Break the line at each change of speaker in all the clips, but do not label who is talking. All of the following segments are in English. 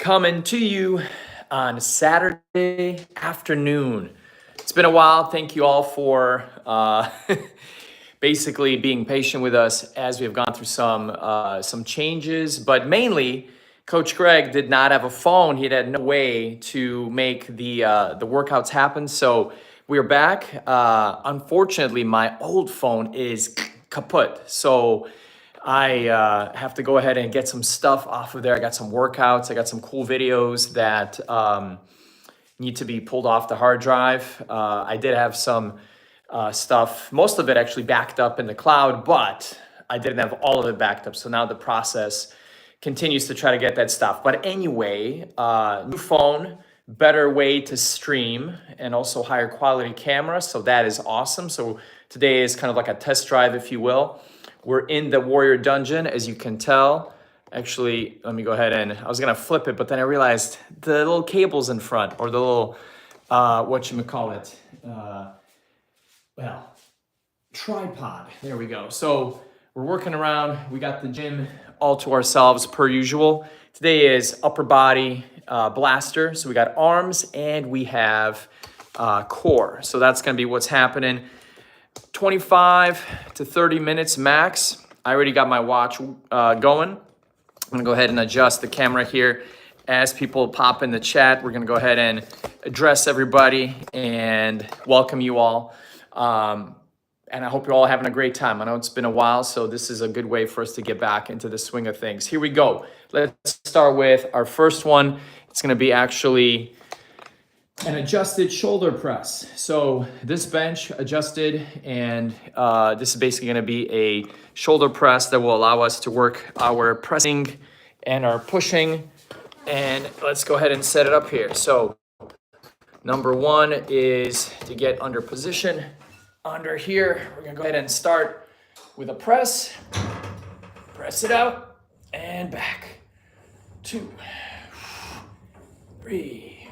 coming to you on Saturday afternoon. It's been a while. Thank you all for basically being patient with us as we have gone through some changes, but mainly Coach Greg did not have a phone. He had no way to make the workouts happen. So we're back. Unfortunately, my old phone is kaput. So I have to go ahead and get some stuff off of there. I got some workouts. I got some cool videos that need to be pulled off the hard drive. I did have some stuff, most of it actually backed up in the cloud, but I didn't have all of it backed up. So now the process continues to try to get that stuff. But anyway, new phone, better way to stream, and also higher quality camera. So that is awesome. So today is kind of like a test drive, if you will. We're in the Warrior Dungeon, as you can tell. Actually, let me go ahead and, I was gonna flip it, but then I realized the little cables in front, or the little, whatchamacallit, tripod. There we go. So we're working around. We got the gym all to ourselves per usual. Today is upper body blaster. So we got arms and we have core. So that's gonna be what's happening. 25 to 30 minutes max. I already got my watch going. I'm gonna go ahead and adjust the camera here. As people pop in the chat, we're gonna go ahead and address everybody and welcome you all. And I hope you're all having a great time. I know it's been a while, so this is a good way for us to get back into the swing of things. Here we go. Let's start with our first one. It's gonna be actually an adjusted shoulder press. So this bench adjusted, and this is basically gonna be a shoulder press that will allow us to work our pressing and our pushing. And let's go ahead and set it up here. So number one is to get under position. Under here, we're gonna go ahead and start with a press. Press it out and back. 2, 3,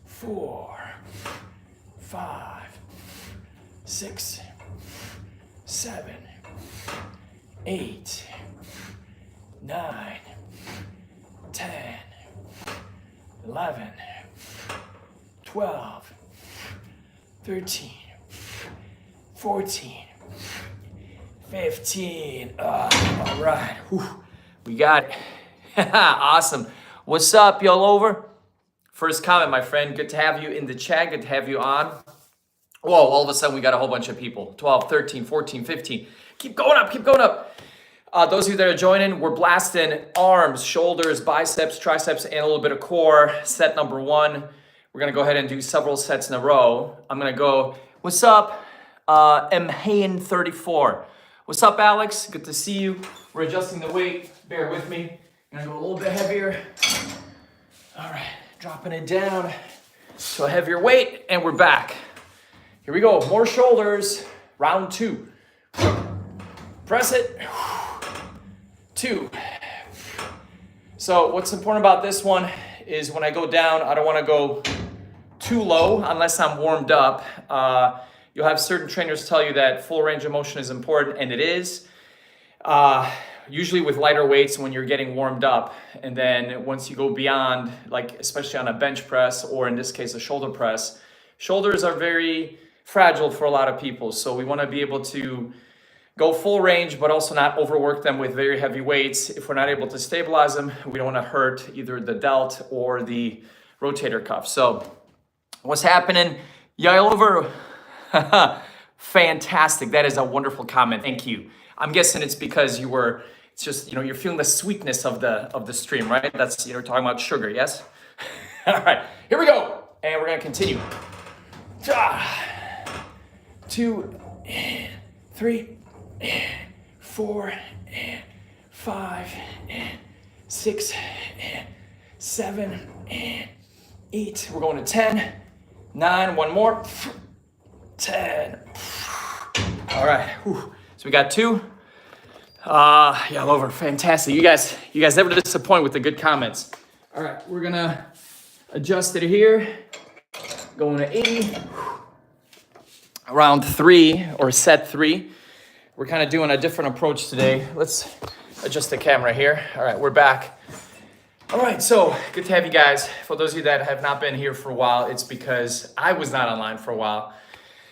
4, 5, 6, 7, 8, 9, 10, 11, 12, 13, 14, 15. All right. Whew. We got it. Awesome. What's up, y'all over? First comment, my friend. Good to have you in the chat. Good to have you on. Whoa, all of a sudden we got a whole bunch of people. 12, 13, 14, 15. Keep going up. Keep going up. Those of you that are joining, we're blasting arms, shoulders, biceps, triceps, and a little bit of core. Set number one. We're going to go ahead and do several sets in a row. I'm going to go, what's up? Mhain34. What's up, Alex? Good to see you. We're adjusting the weight. Bear with me. I'm gonna go a little bit heavier. All right, dropping it down to a heavier weight, and we're back. Here we go. More shoulders. Round 2. Press it. 2. So what's important about this one is when I go down, I don't want to go too low unless I'm warmed up. You'll have certain trainers tell you that full range of motion is important, and it is. Usually with lighter weights when you're getting warmed up, and then once you go beyond, like especially on a bench press or in this case a shoulder press, shoulders are very fragile for a lot of people. So we want to be able to go full range, but also not overwork them with very heavy weights. If we're not able to stabilize them, we don't want to hurt either the delt or the rotator cuff. So what's happening? Y'all over? Fantastic. That is a wonderful comment. Thank you. I'm guessing it's because it's just, you're feeling the sweetness of the stream, right? That's, talking about sugar, yes? All right, here we go. And we're going to continue. 2, 3, 4, 5, 6, 7, 8. We're going to 10, 9, one more. 10. All right. Whew. So we got 2. Yeah, over. Fantastic. You guys never disappoint with the good comments. All right, we're gonna adjust it here. Going to 80. Round 3 or set 3. We're kind of doing a different approach today. Let's adjust the camera here. All right, we're back. All right, so good to have you guys. For those of you that have not been here for a while, it's because I was not online for a while.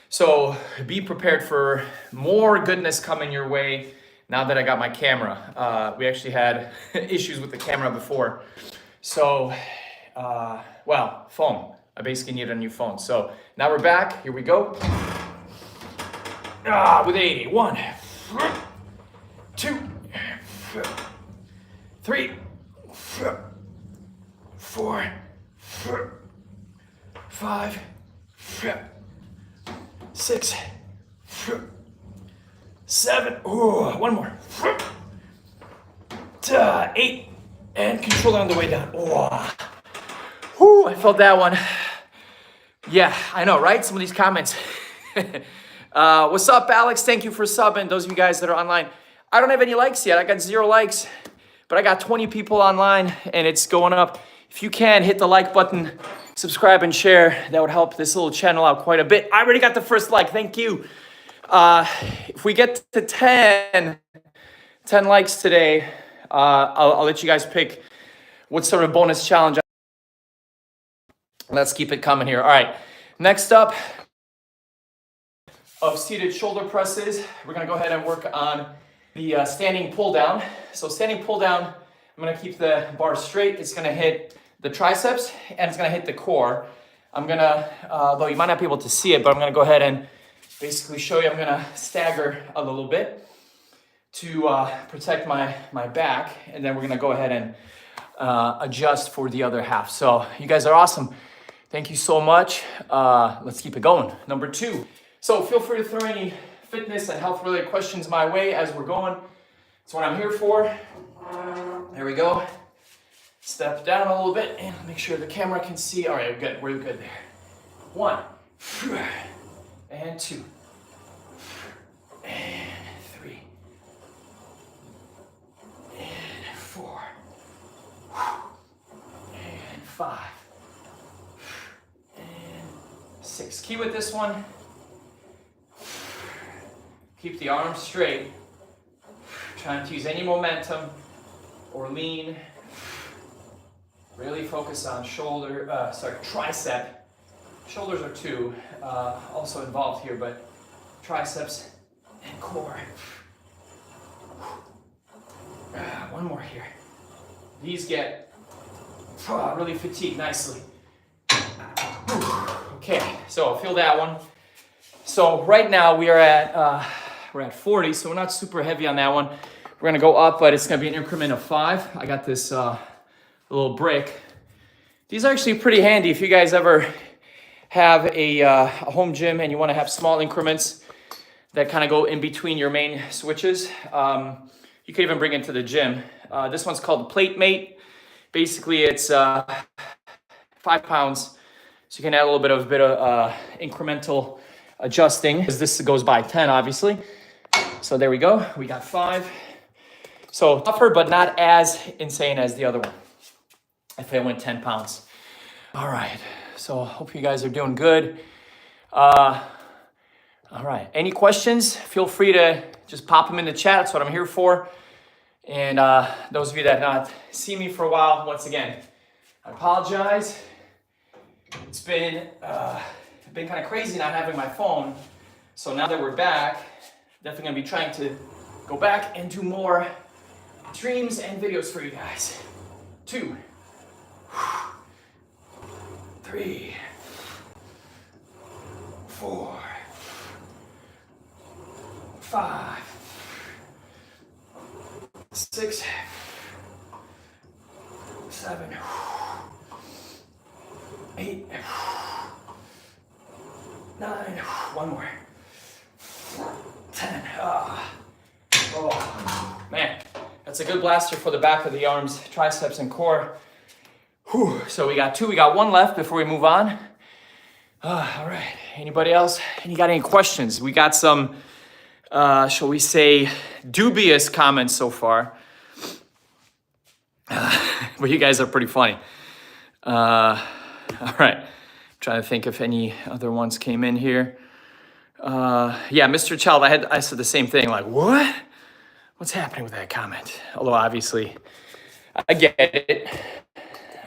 So be prepared for more goodness coming your way now that I got my camera. We actually had issues with the camera before. So, phone. I basically needed a new phone. So now we're back. Here we go. With 80. 1, 2, 3, 4, 5, 6, 7. One more. 8. And control it on the way down. I felt that one. Yeah, I know, right? Some of these comments. What's up, Alex? Thank you for subbing. Those of you guys that are online. I don't have any likes yet. I got 0 likes, but I got 20 people online and it's going up. If you can, hit the like button, subscribe and share. That would help this little channel out quite a bit. I already got the first like. Thank you. If we get to 10 likes today, I'll let you guys pick what sort of bonus challenge. Let's keep it coming here. All right. Next up, of seated shoulder presses, we're gonna go ahead and work on the standing pull down. So standing pull down, I'm gonna keep the bar straight. It's gonna hit the triceps and it's gonna hit the core. I'm gonna, though you might not be able to see it, but I'm gonna go ahead and basically show you. I'm gonna stagger a little bit to protect my back, and then we're gonna go ahead and adjust for the other half. So you guys are awesome. Thank you so much. Let's keep it going. Number 2. So feel free to throw any fitness and health related questions my way as we're going. That's what I'm here for. There we go. Step down a little bit and make sure the camera can see. All right, we're good. We're good there. 1 and 2 and 3 and 4 and 5 and 6. Key with this one. Keep the arms straight. Trying to use any momentum or lean. Really focus on tricep. Shoulders are 2 also involved here, but triceps and core. One more here. These get really fatigued nicely. Okay, so feel that one. So right now we are at we're at 40, so we're not super heavy on that one. We're gonna go up, but it's gonna be an increment of 5. I got this little brick. These are actually pretty handy if you guys ever have a home gym and you wanna have small increments that kind of go in between your main switches. You could even bring it to the gym. This one's called Plate Mate. Basically, it's 5 pounds, so you can add a little bit of incremental adjusting, because this goes by 10, obviously. So there we go. We got 5. So tougher, but not as insane as the other one. If I went 10 pounds. All right. So hope you guys are doing good. All right. Any questions? Feel free to just pop them in the chat. That's what I'm here for. And those of you that have not seen me for a while, once again, I apologize. It's been kind of crazy not having my phone. So now that we're back, definitely gonna be trying to go back and do more streams and videos for you guys. 2, 3, 4, 5, 6, 7, 8, 9, one more, 10. Oh, man, that's a good blaster for the back of the arms, triceps and core. Whew. So we got 2, we got 1 left before we move on. All right, anybody else? Got any questions? We got some, shall we say, dubious comments so far. But you guys are pretty funny. All right, I'm trying to think if any other ones came in here. Yeah, Mr. Child, I said the same thing, like, what? What's happening with that comment? Although obviously, I get it.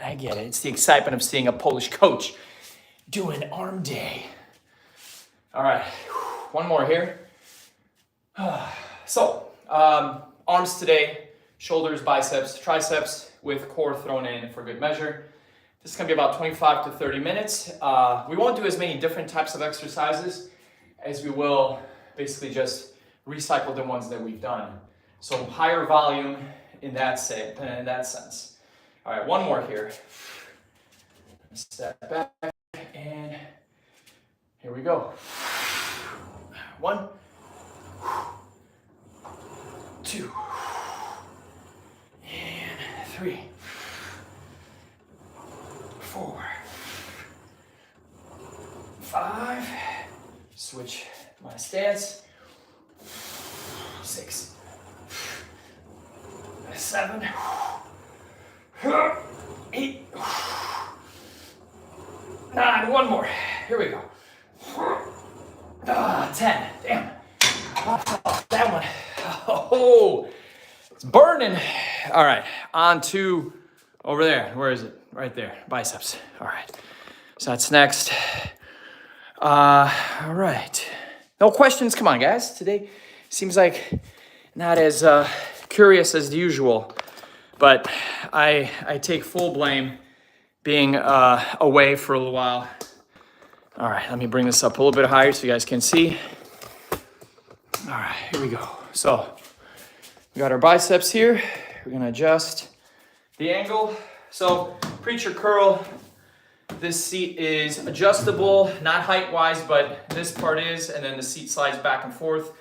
I get it. It's the excitement of seeing a Polish coach do an arm day. All right, one more here. So, arms today, shoulders, biceps, triceps with core thrown in for good measure. This is gonna be about 25 to 30 minutes. We won't do as many different types of exercises as we will basically just recycle the ones that we've done. So higher volume in that sense. All right, one more here. Step back and here we go. 1, 2, and 3, 4, 5. Switch my stance. 6, 7, 8, 9. One more. Here we go. 10. Damn. Oh, that one. Oh, it's burning. All right, on to over there. Where is it? Right there. Biceps. All right. So that's next. All right. No questions. Come on, guys. Today seems like not as curious as usual, but I take full blame being away for a little while. All right, let me bring this up a little bit higher so you guys can see. All right, here we go. So we got our biceps here. We're gonna adjust the angle. So preacher curl. This seat is adjustable, not height-wise, but this part is, and then the seat slides back and forth.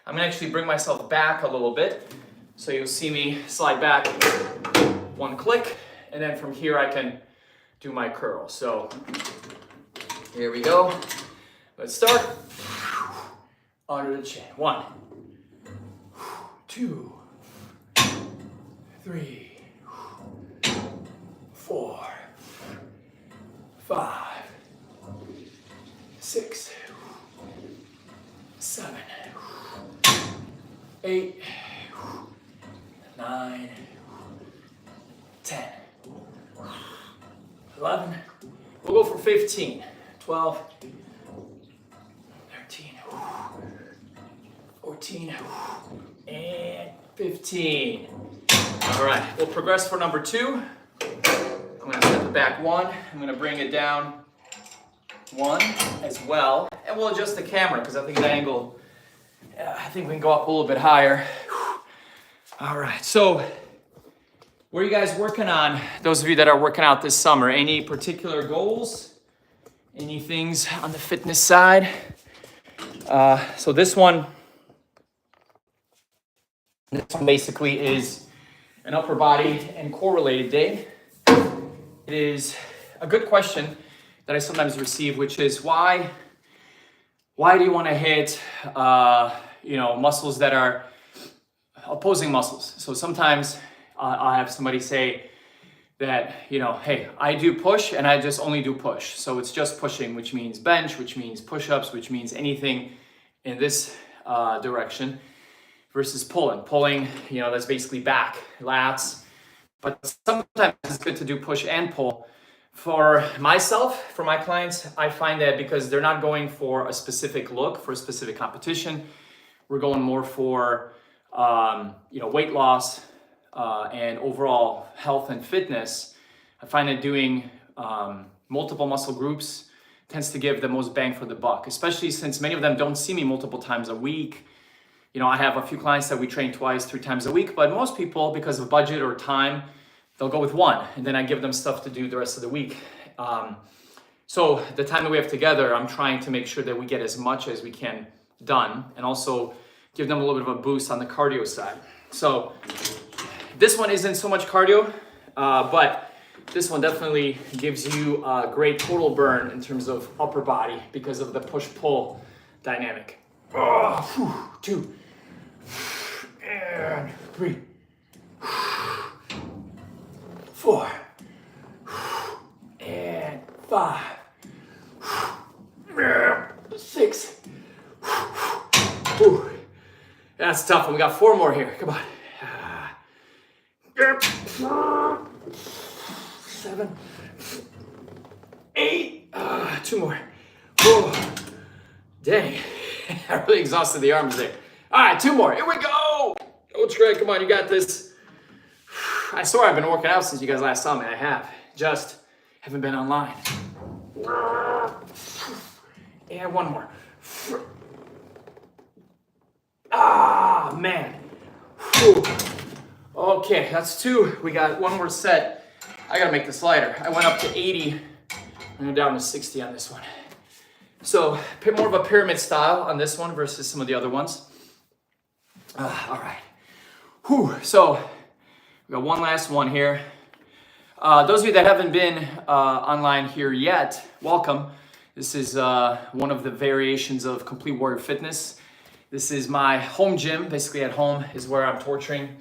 I'm gonna actually bring myself back a little bit. So you'll see me slide back, one click, and then from here I can do my curl. So here we go. Let's start. Under the chin. 1, 2, 3, 4, 5, 6, 7, 8, 9, 10, 11. We'll go for 15, 12, 13, 14, and 15. All right, we'll progress for number 2. I'm gonna step it back 1. I'm gonna bring it down 1 as well. And we'll adjust the camera because I think the angle, I think we can go up a little bit higher. All right, so what are you guys working on? Those of you that are working out this summer, any particular goals? Any things on the fitness side? So this one basically is an upper body and core related day. It is a good question that I sometimes receive, which is why do you want to hit muscles that are opposing muscles? So sometimes I'll have somebody say that, hey, I do push and I just only do push. So it's just pushing, which means bench, which means push-ups, which means anything in this direction, versus pulling. Pulling, that's basically back, lats. But sometimes it's good to do push and pull. For myself, for my clients, I find that because they're not going for a specific look, for a specific competition, we're going more for weight loss and overall health and fitness. I find that doing multiple muscle groups tends to give the most bang for the buck, especially since many of them don't see me multiple times a week. I have a few clients that we train 2, 3 times a week, but most people, because of budget or time, they'll go with 1, and then I give them stuff to do the rest of the week. So the time that we have together, I'm trying to make sure that we get as much as we can done, and also give them a little bit of a boost on the cardio side. So this one isn't so much cardio, but this one definitely gives you a great total burn in terms of upper body because of the push-pull dynamic. 2, and 3, 4, and 5, 6. That's tough one. We got 4 more here. Come on. 7, 8. 2 more. Oh, dang. I really exhausted the arms there. All right, 2 more. Here we go. Coach Greg, come on, you got this. I swear I've been working out since you guys last saw me. I have. Just haven't been online. And 1 more. Ah, man. Whew. Okay, that's 2. We got 1 more set. I gotta make this lighter. I went up to 80. I'm going down to 60 on this one. So, more of a pyramid style on this one versus some of the other ones. All right. Whew. So, we got 1 last one here. Those of you that haven't been online here yet, welcome. This is one of the variations of Complete Warrior Fitness. This is my home gym. Basically at home is where I'm torturing.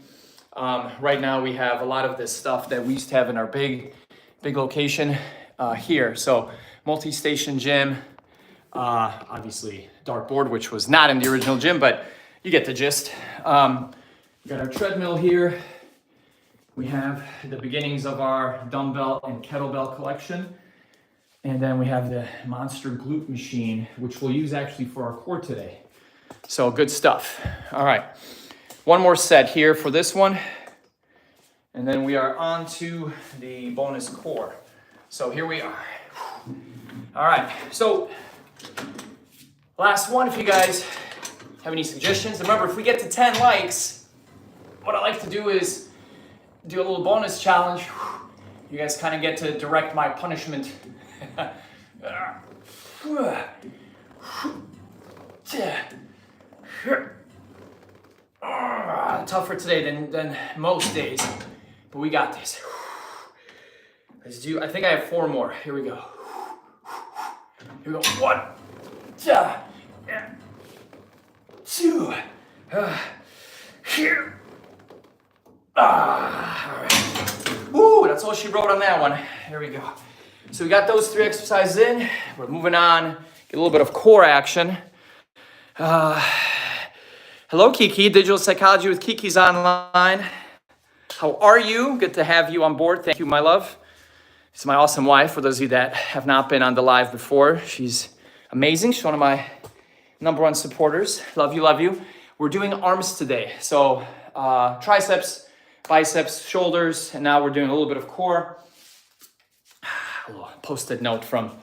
Right now we have a lot of this stuff that we used to have in our big location here. So multi-station gym, obviously dartboard, which was not in the original gym, but you get the gist. We got our treadmill here. We have the beginnings of our dumbbell and kettlebell collection. And then we have the Monster Glute Machine, which we'll use actually for our core today. So good stuff. All right, 1 more set here for this one. And then we are on to the bonus core. So here we are. All right, so last one, if you guys have any suggestions. Remember, if we get to 10 likes, what I like to do is do a little bonus challenge. You guys kind of get to direct my punishment. Tougher today than most days, but we got this. Let's do, I think I have 4 more. Here we go. Here we go. 1, 2, here. All right. Woo, that's all she wrote on that one. Here we go. So we got those 3 exercises in. We're moving on. Get a little bit of core action. Hello, Kiki. Digital Psychology with Kiki's online. How are you? Good to have you on board. Thank you, my love. This is my awesome wife. For those of you that have not been on the live before, she's amazing. She's one of my #1 supporters. Love you, love you. We're doing arms today. So triceps, biceps, shoulders, and now we're doing a little bit of core. A little post-it note from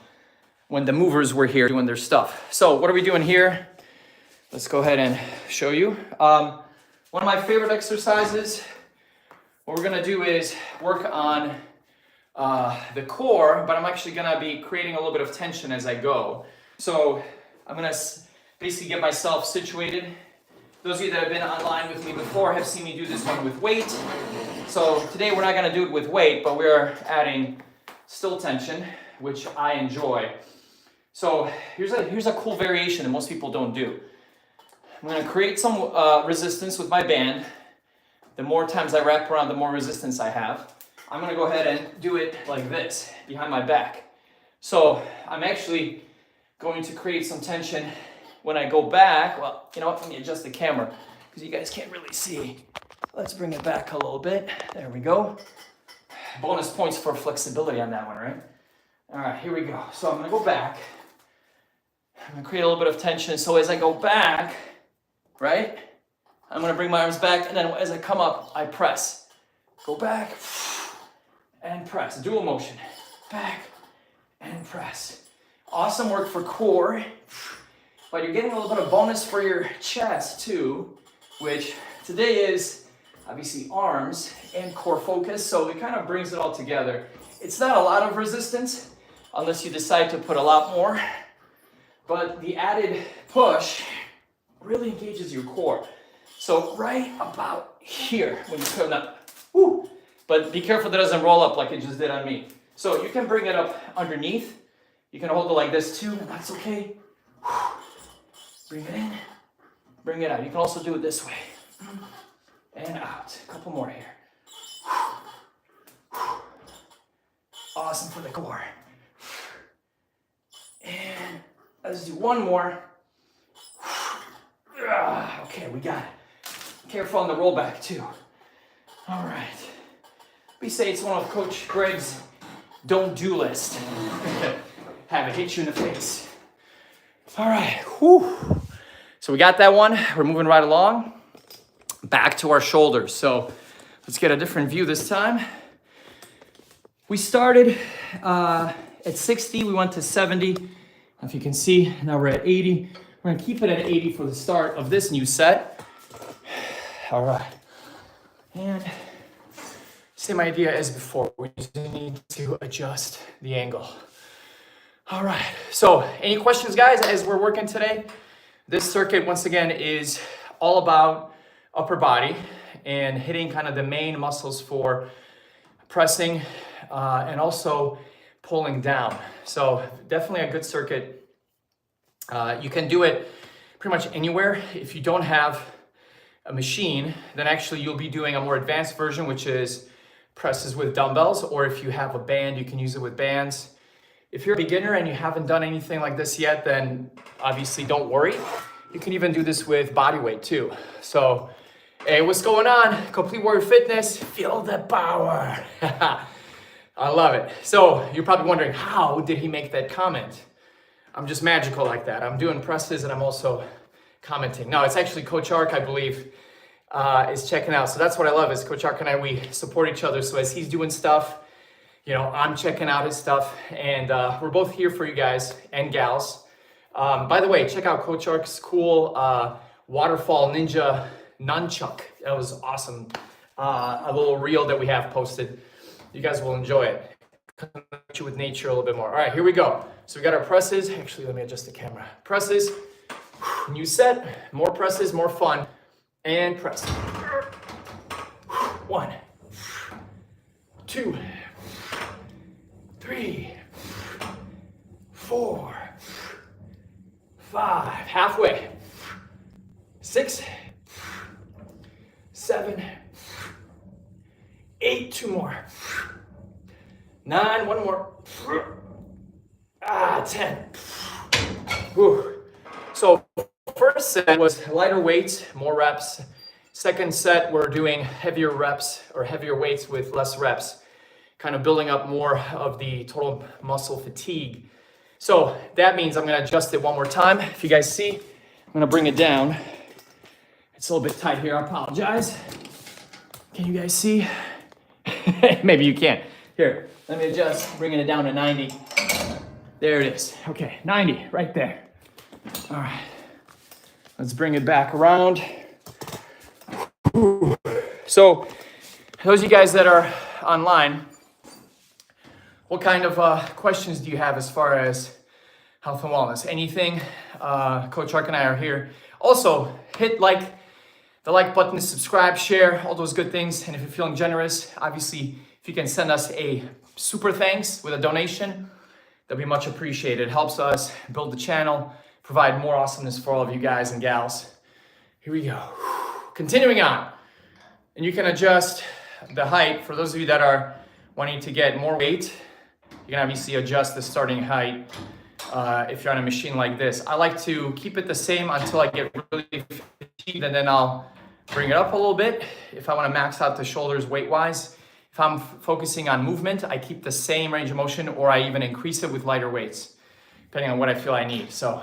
when the movers were here doing their stuff. So what are we doing here? Let's go ahead and show you. One of my favorite exercises, what we're gonna do is work on the core, but I'm actually gonna be creating a little bit of tension as I go. So I'm gonna basically get myself situated. Those of you that have been online with me before have seen me do this one with weight. So today we're not gonna do it with weight, but we're adding still tension, which I enjoy. So here's a cool variation that most people don't do. I'm gonna create some resistance with my band. The more times I wrap around, the more resistance I have. I'm gonna go ahead and do it like this, behind my back. So I'm actually going to create some tension when I go back. Well, you know what, let me adjust the camera because you guys can't really see. Let's bring it back a little bit. There we go. Bonus points for flexibility on that one, right? All right, here we go. So I'm gonna go back. I'm gonna create a little bit of tension. So as I go back, right, I'm gonna bring my arms back, and then as I come up, I press. Go back and press. Dual motion. Back and press. Awesome work for core, but you're getting a little bit of bonus for your chest too, which today is obviously arms and core focus, so it kind of brings it all together. It's not a lot of resistance unless you decide to put a lot more, but the added push really engages your core. So right about here when you turn up, woo, but be careful that it doesn't roll up like it just did on me. So you can bring it up underneath. You can hold it like this too, and that's okay. Bring it in, bring it out. You can also do it this way. And out. A couple more here. Awesome for the core. And let's do one more. Okay, we got it. Careful on the rollback too. All right. We say it's one of Coach Greg's don't do list. Have it hit you in the face. All right, whew. So we got that one. We're moving right along. Back to our shoulders. So let's get a different view this time. We started at 60, we went to 70. If you can see, now we're at 80. We're gonna keep it at 80 for the start of this new set. All right, and same idea as before. We just need to adjust the angle. All right, so any questions, guys, as we're working today? This circuit, once again, is all about upper body and hitting kind of the main muscles for pressing and also pulling down. So definitely a good circuit. You can do it pretty much anywhere. If you don't have a machine, then actually you'll be doing a more advanced version, which is presses with dumbbells, or if you have a band, you can use it with bands. If you're a beginner and you haven't done anything like this yet, then obviously don't worry. You can even do this with body weight too. So, hey, what's going on? Complete Warrior Fitness, feel the power. I love it. So you're probably wondering, how did he make that comment? I'm just magical like that. I'm doing presses and I'm also commenting. No, it's actually Coach Ark, I believe, is checking out. So that's what I love is Coach Ark and I, we support each other. So as he's doing stuff, you know, I'm checking out his stuff, and we're both here for you guys and gals. By the way, check out Coach Ark's cool waterfall ninja nunchuck. That was awesome. A little reel that we have posted. You guys will enjoy it. Connect you with nature a little bit more. All right, here we go. So we got our presses. Actually, let me adjust the camera. Presses, new set, more presses, more fun, and press. 1, 2, 3, 4, 5, halfway, 6, 7, 8, 2 more, 9, 1 more, 10. Whew. So first set was lighter weights, more reps. Second set, we're doing heavier reps or heavier weights with less reps, kind of building up more of the total muscle fatigue. So that means I'm gonna adjust it one more time. If you guys see, I'm gonna bring it down. It's a little bit tight here, I apologize. Can you guys see? Maybe you can't. Here, let me adjust, bringing it down to 90. There it is. Okay, 90, right there. All right, let's bring it back around. Whew. So, those of you guys that are online, what kind of questions do you have as far as health and wellness? Anything? Coach Ark and I are here. Also, hit the like button, subscribe, share, all those good things. And if you're feeling generous, obviously, if you can send us a super thanks with a donation, that'd be much appreciated. It helps us build the channel, provide more awesomeness for all of you guys and gals. Here we go. Continuing on. And you can adjust the height. For those of you that are wanting to get more weight, you can obviously adjust the starting height if you're on a machine like this. I like to keep it the same until I get really fatigued, and then I'll bring it up a little bit if I want to max out the shoulders weight-wise. If I'm focusing on movement, I keep the same range of motion, or I even increase it with lighter weights, depending on what I feel I need. So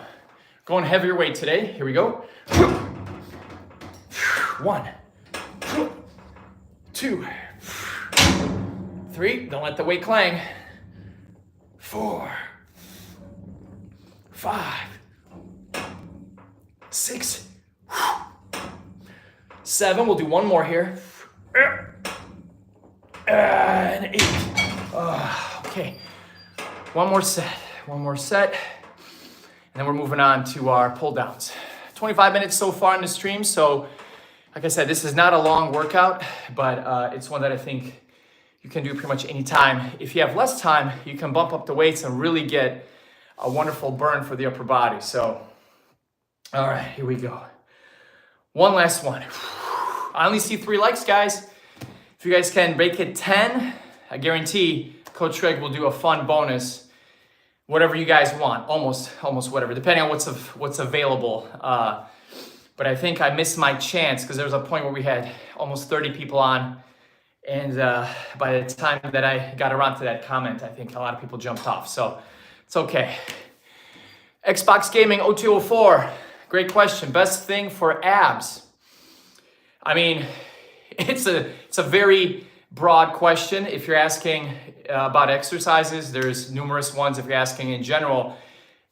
going heavier weight today. Here we go. 1, 2, 3. Don't let the weight clang. 4, 5, 6, 7. We'll do one more here. And 8. Okay. One more set. And then we're moving on to our pull downs. 25 minutes so far in the stream. So, like I said, this is not a long workout, but it's one that I think you can do pretty much any time. If you have less time, you can bump up the weights and really get a wonderful burn for the upper body. So, all right, here we go. One last one. I only see 3 likes, guys. If you guys can make it 10, I guarantee Coach Greg will do a fun bonus, whatever you guys want, almost whatever, depending on what's available. But I think I missed my chance because there was a point where we had almost 30 people on, And by the time that I got around to that comment, I think a lot of people jumped off. So it's okay. Xbox Gaming 0204, great question. Best thing for abs? I mean, it's a very broad question. If you're asking about exercises, there's numerous ones. If you're asking in general,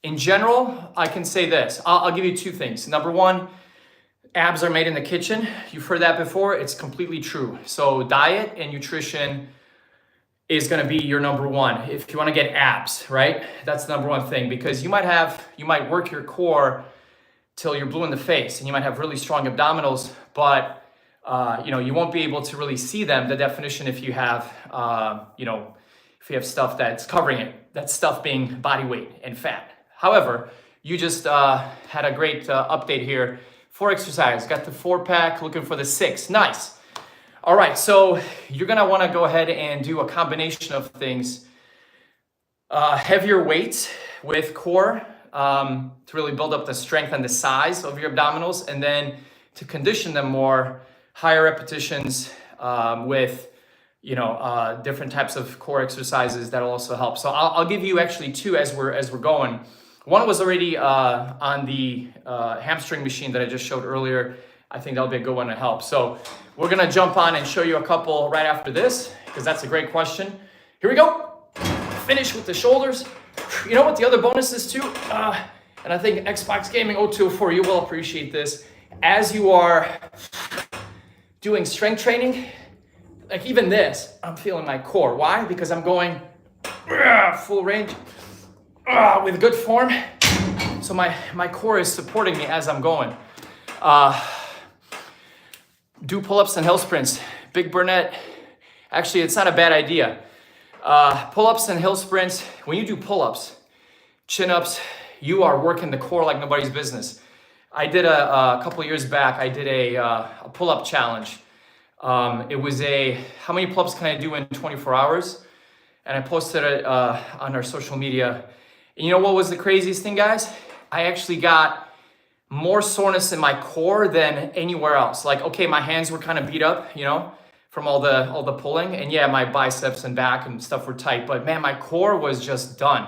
I can say this. I'll give you two things. Number one, abs are made in the kitchen. You've heard that before. It's completely true. So diet and nutrition is going to be your number one if you want to get abs, right? That's the number one thing, because you might work your core till you're blue in the face and you might have really strong abdominals, but you won't be able to really see them, the definition, if you have if you have stuff that's covering it, that stuff being body weight and fat. However, you just had a great update here for exercise. Got the 4-pack, looking for the 6. Nice. All right, so you're gonna wanna go ahead and do a combination of things. Heavier weights with core to really build up the strength and the size of your abdominals, and then to condition them more, higher repetitions with different types of core exercises that'll also help. So I'll give you actually two as we're going. One was already on the hamstring machine that I just showed earlier. I think that'll be a good one to help. So we're gonna jump on and show you a couple right after this, because that's a great question. Here we go. Finish with the shoulders. You know what the other bonus is too? And I think Xbox Gaming 0204, you will appreciate this. As you are doing strength training, like even this, I'm feeling my core. Why? Because I'm going full range with good form. So my core is supporting me as I'm going. Do pull-ups and hill sprints. Big Burnett. Actually, it's not a bad idea. Pull-ups and hill sprints. When you do pull-ups, chin-ups, you are working the core like nobody's business. I did a couple years back, I did a pull-up challenge. It was how many pull-ups can I do in 24 hours? And I posted it on our social media. And you know what was the craziest thing, guys? I actually got more soreness in my core than anywhere else. Like, okay, my hands were kind of beat up, from all the pulling. And yeah, my biceps and back and stuff were tight, but man, my core was just done.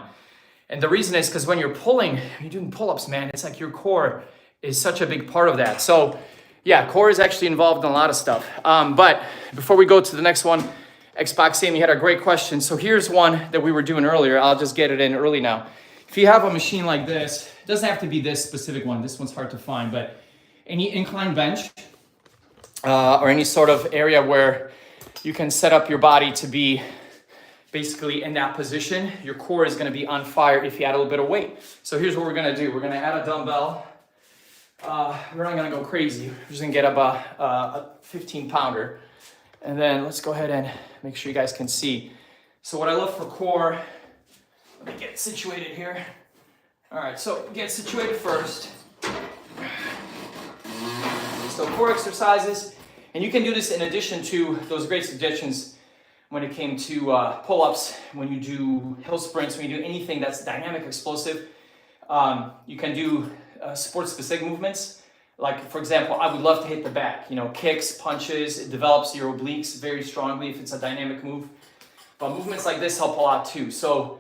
And the reason is because when you're doing pull-ups, man, it's like your core is such a big part of that. So yeah, core is actually involved in a lot of stuff. But before we go to the next one, Xbox Amy had a great question. So here's one that we were doing earlier. I'll just get it in early now. If you have a machine like this, it doesn't have to be this specific one. This one's hard to find, but any incline bench or any sort of area where you can set up your body to be basically in that position, your core is gonna be on fire if you add a little bit of weight. So here's what we're gonna do. We're gonna add a dumbbell. We're not gonna go crazy. We're just gonna get up a 15-pounder. And then let's go ahead and make sure you guys can see. So what I love for core, let me get situated here. All right, so get situated first. So core exercises, and you can do this in addition to those great suggestions when it came to pull-ups, when you do hill sprints, when you do anything that's dynamic, explosive. You can do sport-specific movements. Like, for example, I would love to hit the back, kicks, punches. It develops your obliques very strongly if it's a dynamic move. But movements like this help a lot too. So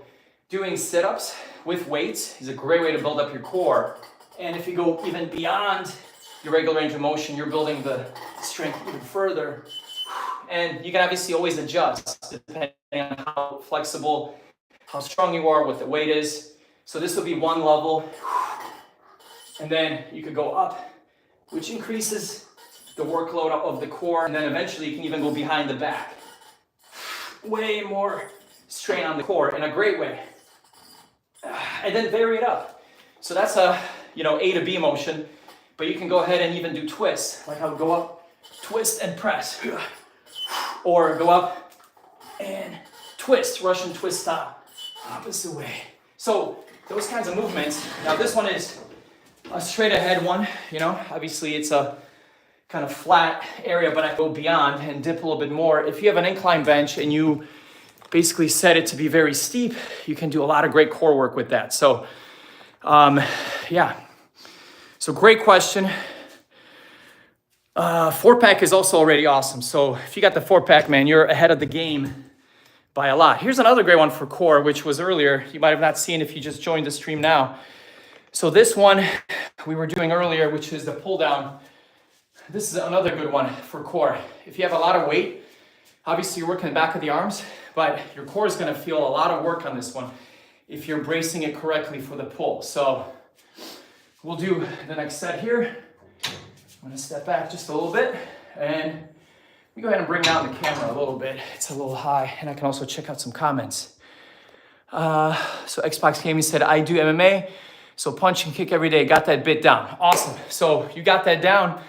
doing sit-ups with weights is a great way to build up your core. And if you go even beyond your regular range of motion, you're building the strength even further. And you can obviously always adjust depending on how flexible, how strong you are, what the weight is. So this will be one level. And then you could go up, which increases the workload of the core. And then eventually you can even go behind the back. Way more strain on the core in a great way. And then vary it up. So that's a A to B motion, but you can go ahead and even do twists. Like I would go up, twist and press. Or go up and twist, Russian twist style, opposite way. So those kinds of movements. Now this one is a straight ahead one, obviously it's a kind of flat area, but I go beyond and dip a little bit more. If you have an incline bench and you basically set it to be very steep, you can do a lot of great core work with that. So, yeah. So great question. Four pack is also already awesome. So if you got the four pack, man, you're ahead of the game by a lot. Here's another great one for core, which was earlier. You might have not seen if you just joined the stream now. So this one we were doing earlier, which is the pull down. This is another good one for core. If you have a lot of weight, obviously you're working the back of the arms, but your core is gonna feel a lot of work on this one if you're bracing it correctly for the pull. So we'll do the next set here. I'm gonna step back just a little bit, and we go ahead and bring down the camera a little bit. It's a little high, and I can also check out some comments. So Xbox Gaming said, I do MMA, so punch and kick every day. Got that bit down. Awesome. So you got that down,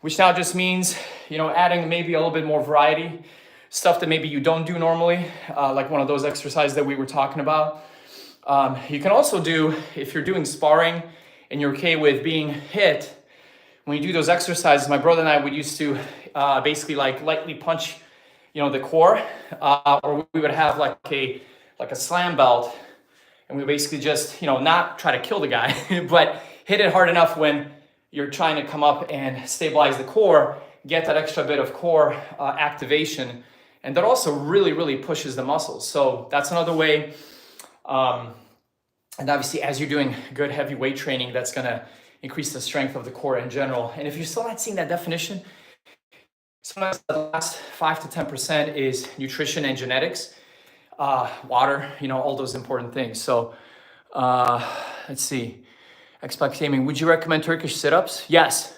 which now just means, you know, adding maybe a little bit more variety, stuff that maybe you don't do normally, like one of those exercises that we were talking about. You can also do, if you're doing sparring and you're okay with being hit, when you do those exercises, my brother and I would used to basically like lightly punch, you know, the core, or we would have like a slam belt, and we basically just, you know, not try to kill the guy, but hit it hard enough when you're trying to come up and stabilize the core, get that extra bit of core activation, and that also really, really pushes the muscles. So that's another way. And obviously, as you're doing good heavy weight training, that's gonna increase the strength of the core in general. And if you're still not seeing that definition, sometimes the last 5 to 10% is nutrition and genetics, water, you know, all those important things. So let's see. Xbox Gaming, would you recommend Turkish sit-ups? Yes.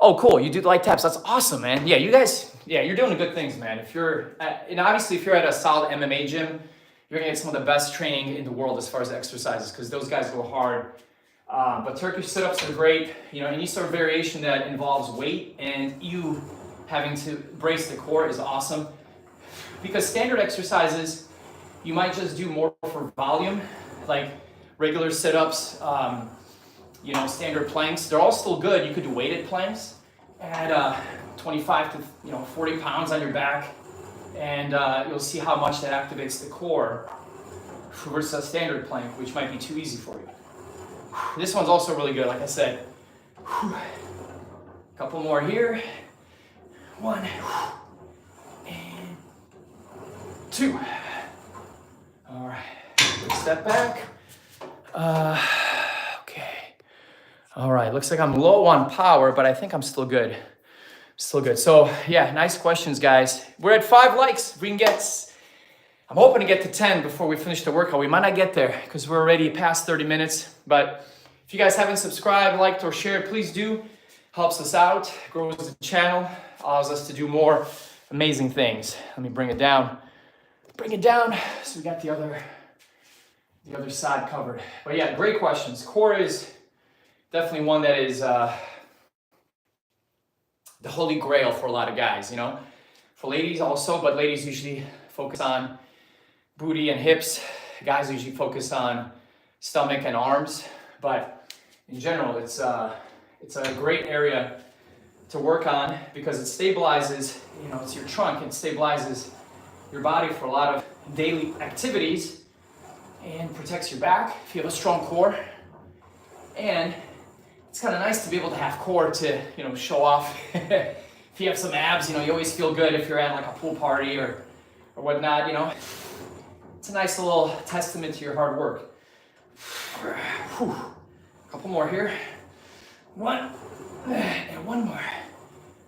Oh, cool. You do light taps. That's awesome, man. Yeah, you guys, yeah, you're doing the good things, man. If you're and obviously if you're at a solid MMA gym, you're gonna get some of the best training in the world as far as exercises, because those guys go hard. But Turkish sit-ups are great. You know, any sort of variation that involves weight and you having to brace the core is awesome. Because standard exercises, you might just do more for volume, like regular sit-ups, you know, standard planks. They're all still good. You could do weighted planks, add 25 to 40 pounds on your back, and you'll see how much that activates the core versus a standard plank, which might be too easy for you. This one's also really good, like I said. Couple more here. 1 and 2. All right, quick step back. Okay. All right, looks like I'm low on power, but I think I'm still good. Still good. So yeah, nice questions, guys. We're at 5 likes. If we can get, I'm hoping to get to 10 before we finish the workout. We might not get there because we're already past 30 minutes. But if you guys haven't subscribed, liked, or shared, please do. Helps us out, grows the channel, allows us to do more amazing things. Let me bring it down. Bring it down. So we got the other side covered. But yeah, great questions. Core is definitely one that is the holy grail for a lot of guys, you know. For ladies also, but ladies usually focus on booty and hips. Guys usually focus on stomach and arms. But in general, it's a great area to work on because it stabilizes, you know, it's your trunk. It stabilizes your body for a lot of daily activities and protects your back if you have a strong core. And it's kind of nice to be able to have core to, you know, show off. If you have some abs, you know, you always feel good if you're at like a pool party or whatnot, you know. It's a nice little testament to your hard work. Whew. Couple more here. 1 and 1 more.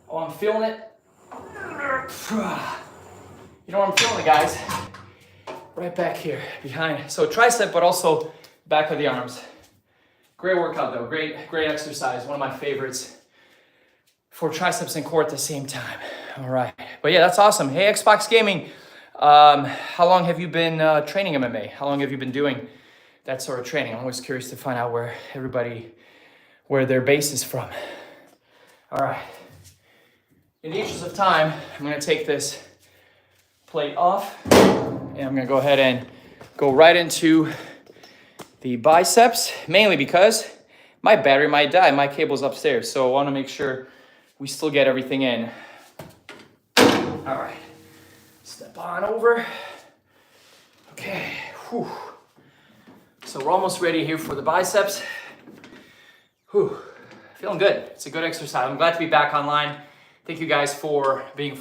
Oh, I'm feeling it. You know where I'm feeling it, guys? Right back here, behind. So tricep, but also back of the arms. Great workout though, great exercise. One of my favorites for triceps and core at the same time. All right, but yeah, that's awesome. Hey, Xbox Gaming, how long have you been training MMA? How long have you been doing that sort of training? I'm always curious to find out where their base is from. All right, in the interest of time, I'm gonna take this plate off and I'm gonna go ahead and go right into the biceps, mainly because my battery might die. My cable's upstairs, so I wanna make sure we still get everything in. All right, step on over. Okay, whew. So we're almost ready here for the biceps. Whew. Feeling good. It's a good exercise. I'm glad to be back online. Thank you guys for being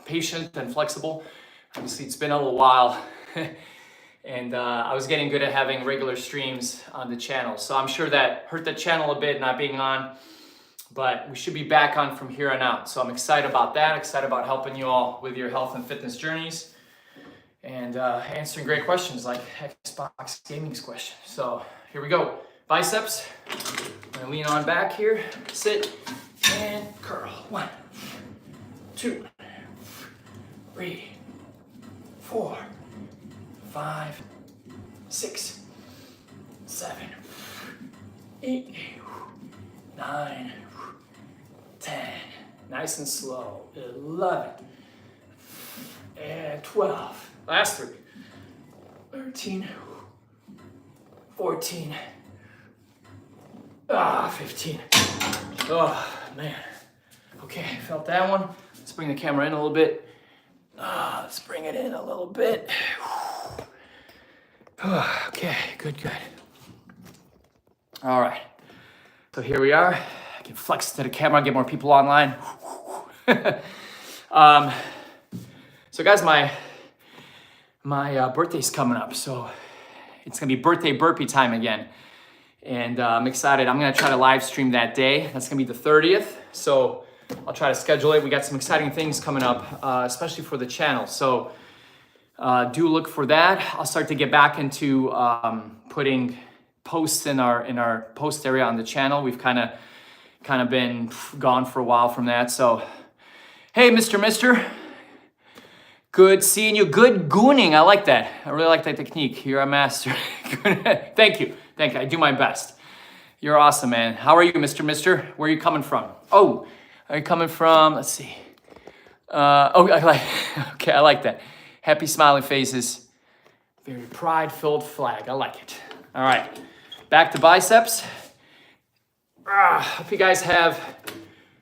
patient and flexible. Obviously, it's been a little while. And I was getting good at having regular streams on the channel. So I'm sure that hurt the channel a bit not being on, but we should be back on from here on out. So I'm excited about that, excited about helping you all with your health and fitness journeys and answering great questions like Xbox Gaming's question. So here we go. Biceps. I'm gonna lean on back here, sit and curl. 1, 2, 3, 4, 5, 6, 7, 8, 9, 10. Nice and slow. 11 and 12. Last 3. 13, 14. 15. Oh man. Okay, felt that one. Let's bring the camera in a little bit. Let's bring it in a little bit. Okay, good. All right, so here we are. I can flex to the camera, get more people online. So guys, my birthday's coming up, so it's gonna be birthday burpee time again. And I'm excited. I'm gonna try to live stream that day. That's gonna be the 30th. So I'll try to schedule it. We got some exciting things coming up, especially for the channel. So do look for that. I'll start to get back into putting posts in our post area on the channel. We've kind of been gone for a while from that. So hey, Mister, good seeing you. Good gooning. I like that. I really like that technique. You're a master. Thank you. I do my best. You're awesome, man. How are you, Mister? Where are you coming from? Oh, are you coming from? Let's see. Okay, I like that. Happy smiling faces. Very pride-filled flag. I like it. All right, back to biceps. Hope you guys have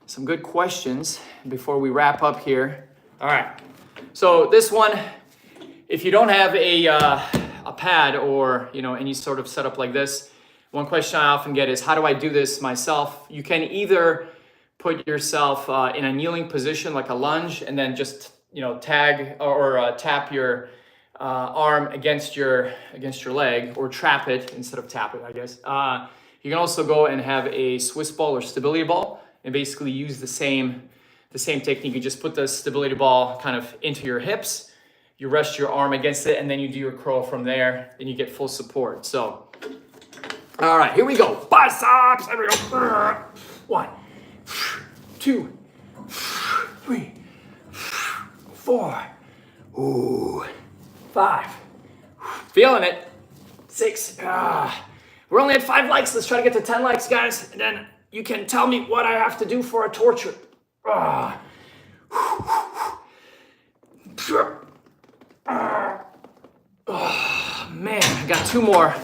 some good questions before we wrap up here. All right, so this one, if you don't have a pad or any sort of setup like this, one question I often get is, how do I do this myself? You can either put yourself in a kneeling position like a lunge and then just tag or tap your arm against your leg, or trap it instead of tap it, I guess. You can also go and have a Swiss ball or stability ball and basically use the same technique. You just put the stability ball kind of into your hips, you rest your arm against it, and then you do your curl from there, and you get full support. So, all right, here we go. Biceps, there we go. 1, 2, 3, 4, 5. Feeling it. 6. We're only at 5 likes. Let's try to get to 10 likes, guys, and then you can tell me what I have to do for a torture. Oh man, I got 2 more.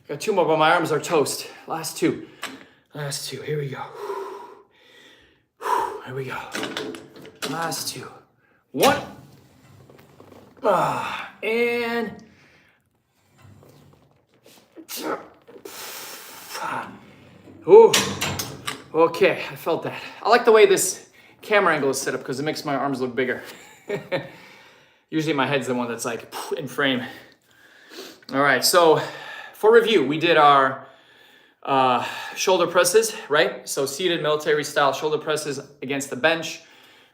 But my arms are toast. Last two. Here we go. Here we go. Last 2. 1. And okay, I felt that. I like the way this camera angle is set up because it makes my arms look bigger. Usually my head's the one that's like in frame. All right, so for review, we did our shoulder presses, right? So seated military style shoulder presses against the bench.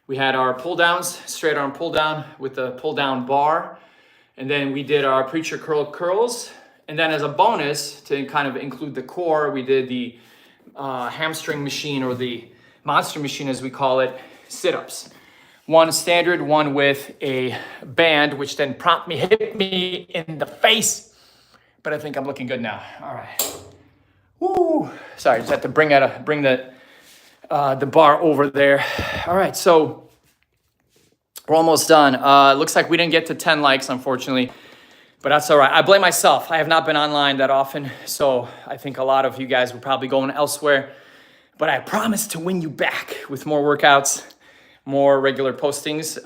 We had our pull downs, straight arm pull down with the pull down bar. And then we did our preacher curl curls. And then as a bonus to kind of include the core, we did the hamstring machine, or the monster machine as we call it, sit-ups. One standard, one with a band, which then hit me in the face. But I think I'm looking good now. All right. Woo. Sorry, just had to bring the bar over there. All right, so we're almost done. Looks like we didn't get to 10 likes, unfortunately, but that's all right. I blame myself. I have not been online that often, so I think a lot of you guys were probably going elsewhere. But I promise to win you back with more workouts, more regular postings,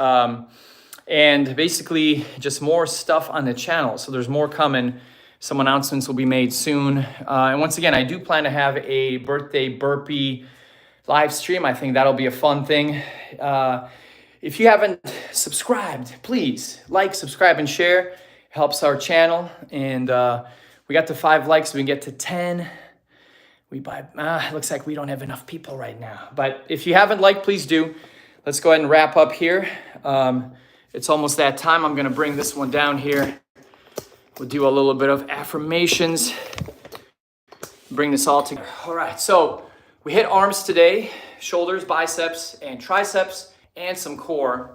and basically just more stuff on the channel. So there's more coming. Some announcements will be made soon. And once again, I do plan to have a birthday burpee live stream. I think that'll be a fun thing. If you haven't subscribed, please like, subscribe, and share. It helps our channel. And we got to 5 likes. We can get to 10. It looks like we don't have enough people right now. But if you haven't liked, please do. Let's go ahead and wrap up here. It's almost that time. I'm going to bring this one down here. We'll do a little bit of affirmations. Bring this all together. All right, so we hit arms today, shoulders, biceps, and triceps, and some core.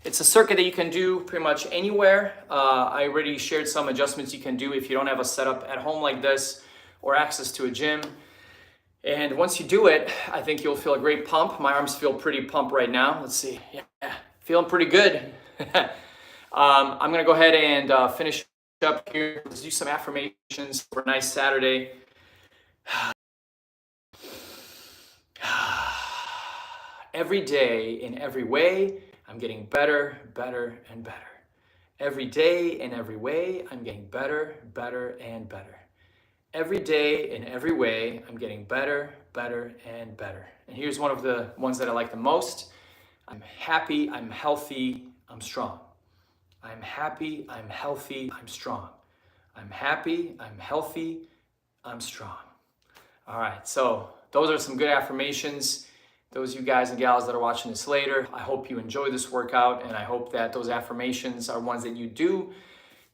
It's a circuit that you can do pretty much anywhere. I already shared some adjustments you can do if you don't have a setup at home like this or access to a gym. And once you do it, I think you'll feel a great pump. My arms feel pretty pumped right now. Let's see. Yeah, feeling pretty good. I'm going to go ahead and finish up here. Let's do some affirmations for a nice Saturday. Every day, in every way, I'm getting better, better, and better. Every day, in every way, I'm getting better, better, and better. Every day, in every way, I'm getting better, better, and better. And here's one of the ones that I like the most. I'm happy, I'm healthy, I'm strong. I'm happy, I'm healthy, I'm strong. I'm happy, I'm healthy, I'm strong. All right, so those are some good affirmations. Those of you guys and gals that are watching this later, I hope you enjoy this workout, and I hope that those affirmations are ones that you do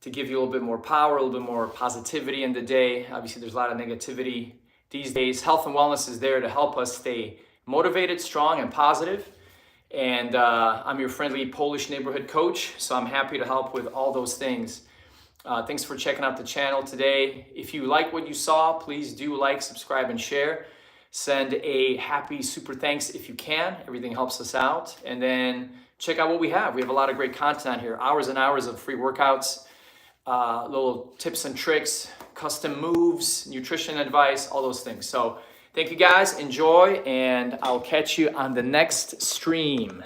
to give you a little bit more power, a little bit more positivity in the day. Obviously, there's a lot of negativity these days. Health and wellness is there to help us stay motivated, strong, and positive. And I'm your friendly Polish neighborhood coach, so I'm happy to help with all those things. Thanks for checking out the channel today. If you like what you saw, please do like, subscribe, and share. Send a happy super thanks if you can. Everything helps us out. And then check out what we have. We have a lot of great content on here. Hours and hours of free workouts, little tips and tricks, custom moves, nutrition advice, all those things. So thank you guys. Enjoy, and I'll catch you on the next stream.